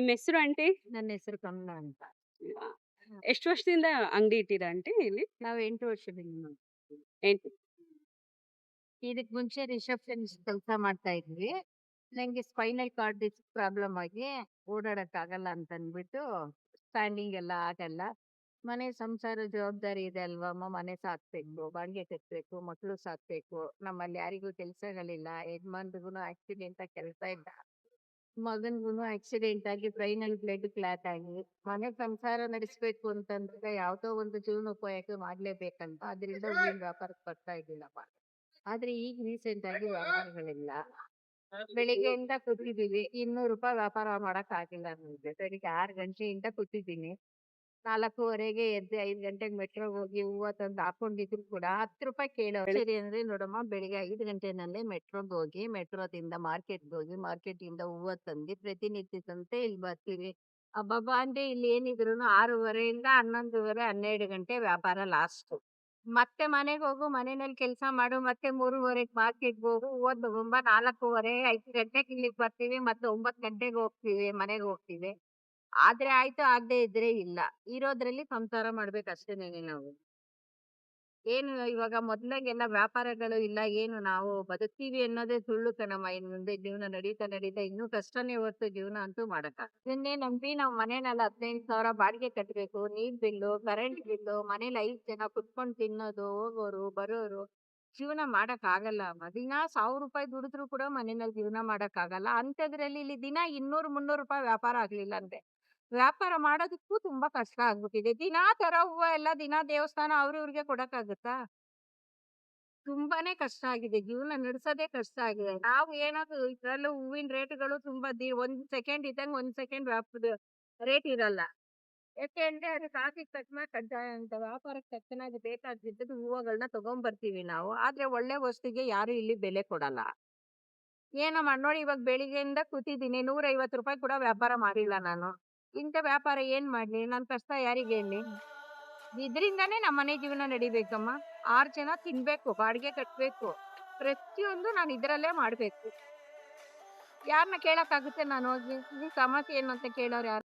ನಿಮ್ಮ ಹೆಸರು ಆಂಟಿ? ನನ್ನ ಹೆಸರು ಕಮಲಾ ಅಂತ. ಎಷ್ಟು ವರ್ಷದಿಂದ ಅಂಗಡಿ ಇಟ್ಟಿರಾ ಆಂಟಿ ಇಲ್ಲಿ? ನಾವು 8 ವರ್ಷದಿಂದ ಮಾಡ್ತೀವಿ. ಎಂಟ್ ಇದಕ್ ಮುಂಚೆ ರಿಸೆಪ್ಷನಿಸ್ಟ್ ಕೆಲಸ ಮಾಡ್ತಾ ಇದ್ವಿ. ನಂಗೆ ಸ್ಪೈನಲ್ ಕಾರ್ಡ್ ಡಿಸ್ಕ್ ಪ್ರಾಬ್ಲಮ್ ಆಗಿ ಓಡಾಡಕ್ ಆಗಲ್ಲ ಅಂತ ಅಂದ್ಬಿಟ್ಟು ಸ್ಟ್ಯಾಂಡಿಂಗ್ ಎಲ್ಲ ಆಗಲ್ಲ. ಮನೆ ಸಂಸಾರ ಜವಾಬ್ದಾರಿ ಇದೆ ಅಲ್ವಮ್ಮ, ಮನೆ ಸಾಕ್ಬೇಕು, ಬಾಡಿಗೆ ಕಟ್ಬೇಕು, ಮಕ್ಳು ಸಾಕ್ಬೇಕು. ನಮ್ಮಲ್ಲಿ ಯಾರಿಗೂ ಕೆಲ್ಸಗಳಿಲ್ಲ. ಯಜಮಾನ್ರಿಗೂ ಆಕ್ಸಿಡೆಂಟ್ ಆಗಿ ಕೆಲಸ ಇಲ್ಲ. ಮಗನ್ಗೂ ಆಕ್ಸಿಡೆಂಟ್ ಆಗಿ ಬ್ರೈನಲ್ಲಿ ಬ್ಲಡ್ ಕ್ಲಾಟ್ ಆಗಿ ಮನೆ ಸಂಸಾರ ನಡೆಸ್ಬೇಕು ಅಂತಂದ್ರೆ ಯಾವ್ದೋ ಒಂದು ಜೀವನೋಪಾಯಕ್ಕೆ ಮಾಡ್ಲೇಬೇಕಂತ ಅದರಿಂದ ಹೂವಿನ ವ್ಯಾಪಾರಕ್ಕೆ ಬರ್ತಾ ಇದ್ದಿಲ್ಲಪ್ಪ. ಆದ್ರೆ ಈಗ ರೀಸೆಂಟ್ ಆಗಿ ವ್ಯಾಪಾರಗಳಿಲ್ಲ. ಬೆಳಿಗ್ಗೆಯಿಂದ ಕೂತಿದೀವಿ, 200 ರೂಪಾಯಿ ವ್ಯಾಪಾರ ಮಾಡಕ್ ಆಗಿಲ್ಲ ನಮ್ಗೆ. ಬೆಳಿಗ್ಗೆ 6 ಗಂಟೆಯಿಂದ ಕೂತಿದ್ದೀನಿ. 4:30ಗೆ ಎದ್ದು 5 ಗಂಟೆಗೆ ಮೆಟ್ರೋಗೆ ಹೋಗಿ ಹೂವ ತಂದು ಹಾಕೊಂಡಿದ್ರು ಕೂಡ 10 ರೂಪಾಯಿ ಕೇಳೋರು. ಸರಿ ಅಂದ್ರೆ ನೋಡಮ್ಮ, ಬೆಳಿಗ್ಗೆ 5 ಗಂಟೆನಲ್ಲೇ ಮೆಟ್ರೋಗೆ ಹೋಗಿ, ಮೆಟ್ರೋದಿಂದ ಮಾರ್ಕೆಟ್ಗೆ ಹೋಗಿ, ಮಾರ್ಕೆಟಿಂದ ಹೂವ ತಂದು ಪ್ರತಿನಿತ್ಯದಂತೆ ಇಲ್ಲಿ ಬರ್ತೀವಿ. ಅಬ್ಬಬ್ಬಾ ಅಂದ್ರೆ ಇಲ್ಲಿ ಏನಿದ್ರು 6:30ಇಂದ 11:30, 12 ಗಂಟೆ ವ್ಯಾಪಾರ ಲಾಸ್ಟ್. ಮತ್ತೆ ಮನೆಗೆ ಹೋಗು, ಮನೆಯಲ್ಲಿ ಕೆಲಸ ಮಾಡು, ಮತ್ತೆ 3:30ಗೆ ಮಾರ್ಕೆಟ್ಗೆ ಹೋಗು, ಹೂವ ತಗೊಂಬ, 4:30, 5 ಗಂಟೆಗೆ ಇಲ್ಲಿಗೆ ಬರ್ತೀವಿ, ಮತ್ತೆ 9 ಗಂಟೆಗೆ ಹೋಗ್ತೀವಿ, ಮನೆಗೆ ಹೋಗ್ತೀವಿ. ಆದ್ರೆ ಆಯ್ತು, ಆಗದೆ ಇದ್ರೆ ಇಲ್ಲ. ಇರೋದ್ರಲ್ಲಿ ಸಂಸಾರ ಮಾಡ್ಬೇಕಷ್ಟೇನೇನೆ ನಾವು. ಏನು ಇವಾಗ ಮೊದ್ಲಾಗೆಲ್ಲ ವ್ಯಾಪಾರಗಳು ಇಲ್ಲ, ಏನು ನಾವು ಬದುಕ್ತೀವಿ ಅನ್ನೋದೇ ಸುಳ್ಳು ಕಣಮ್ಮ. ಇನ್ ಮುಂದೆ ಜೀವನ ನಡೀತಾ ನಡೀತಾ ಇನ್ನೂ ಕಷ್ಟನೇ ಹೊರ್ತು ಜೀವನ ಅಂತೂ ಇದನ್ನೇ ನಂಬಿ ನಾವು ಮನೇನಲ್ಲಿ 15,000 ಬಾಡಿಗೆ ಕಟ್ಬೇಕು. ನೀರ್ ಬಿಲ್ಲು, ಕರೆಂಟ್ ಬಿಲ್ಲು, ಮನೇಲಿ 5 ಜನ ಕುತ್ಕೊಂಡು ತಿನ್ನೋದು, ಹೋಗೋರು ಬರೋರು. ಜೀವನ ಮಾಡಕ್ ಆಗಲ್ಲ ಅಮ್ಮ. ದಿನ 1,000 ರೂಪಾಯಿ ದುಡಿದ್ರು ಕೂಡ ಮನೆಯಲ್ಲಿ ಜೀವನ ಮಾಡಕ್ ಆಗಲ್ಲ. ಅಂಥದ್ರಲ್ಲಿ ಇಲ್ಲಿ ದಿನ 200, 300 ರೂಪಾಯಿ ವ್ಯಾಪಾರ ಆಗ್ಲಿಲ್ಲ ಅಂದ್ರೆ ವ್ಯಾಪಾರ ಮಾಡೋದಕ್ಕೂ ತುಂಬಾ ಕಷ್ಟ ಆಗ್ಬಿಟ್ಟಿದೆ. ದಿನಾ ತರೋ ಹೂವ ಎಲ್ಲ ದಿನ ದೇವಸ್ಥಾನ ಅವ್ರಿವ್ರಿಗೆ ಕೊಡಕ್ಕಾಗತ್ತಾ? ತುಂಬಾನೇ ಕಷ್ಟ ಆಗಿದೆ. ಜೀವನ ನಡೆಸೋದೇ ಕಷ್ಟ ಆಗಿದೆ. ನಾವು ಏನಾದ್ರು ಇದ್ರಲ್ಲೂ ಹೂವಿನ ರೇಟ್‌ಗಳು ತುಂಬಾ 1 ಸೆಕೆಂಡ್ ಇದ್ದಂಗೆ 1 ಸೆಕೆಂಡ್ ರೇಟ್ ಇರಲ್ಲ. ಯಾಕೆಂದ್ರೆ ಅದಕ್ಕೆ ಹಾಕಿದ ತಕ್ಷಣ ಕಡ್ಡಾಯ ಅಂತ ವ್ಯಾಪಾರಕ್ಕೆ ತಕ್ಕನಾಗಿ ಬೇಕಾಗಿದ್ದದ್ದು ಹೂವಗಳನ್ನ ತಗೊಂಬರ್ತೀವಿ ನಾವು. ಆದ್ರೆ ಒಳ್ಳೆ ವಸ್ತುಗೆ ಯಾರು ಇಲ್ಲಿ ಬೆಲೆ ಕೊಡಲ್ಲ. ಏನಮ್ಮ ನೋಡಿ, ಇವಾಗ ಬೆಳಿಗ್ಗೆಯಿಂದ ಕೂತಿದ್ದೀನಿ, 150 ರೂಪಾಯಿ ಕೂಡ ವ್ಯಾಪಾರ ಮಾಡಿಲ್ಲ ನಾನು. ಇಂಥ ವ್ಯಾಪಾರ ಏನ್ ಮಾಡ್ಲಿ? ನನ್ ಕಷ್ಟ ಯಾರಿಗ್ ಹೇಳಿ? ಇದ್ರಿಂದಾನೇ ನಮ್ಮನೆ ಜೀವನ ನಡಿಬೇಕಮ್ಮ. 6 ಜನ ತಿನ್ಬೇಕು, ಬಾಡಿಗೆ ಕಟ್ಬೇಕು. ಪ್ರತಿಯೊಂದು ನಾನು ಇದ್ರಲ್ಲೇ ಮಾಡ್ಬೇಕು. ಯಾರನ್ನ ಕೇಳಕ್ಕಾಗುತ್ತೆ ನಾನೋಗಿ? ನಿನ್ ಸಮಸ್ಯೆ ಏನು ಅಂತ ಕೇಳೋರು ಯಾರು?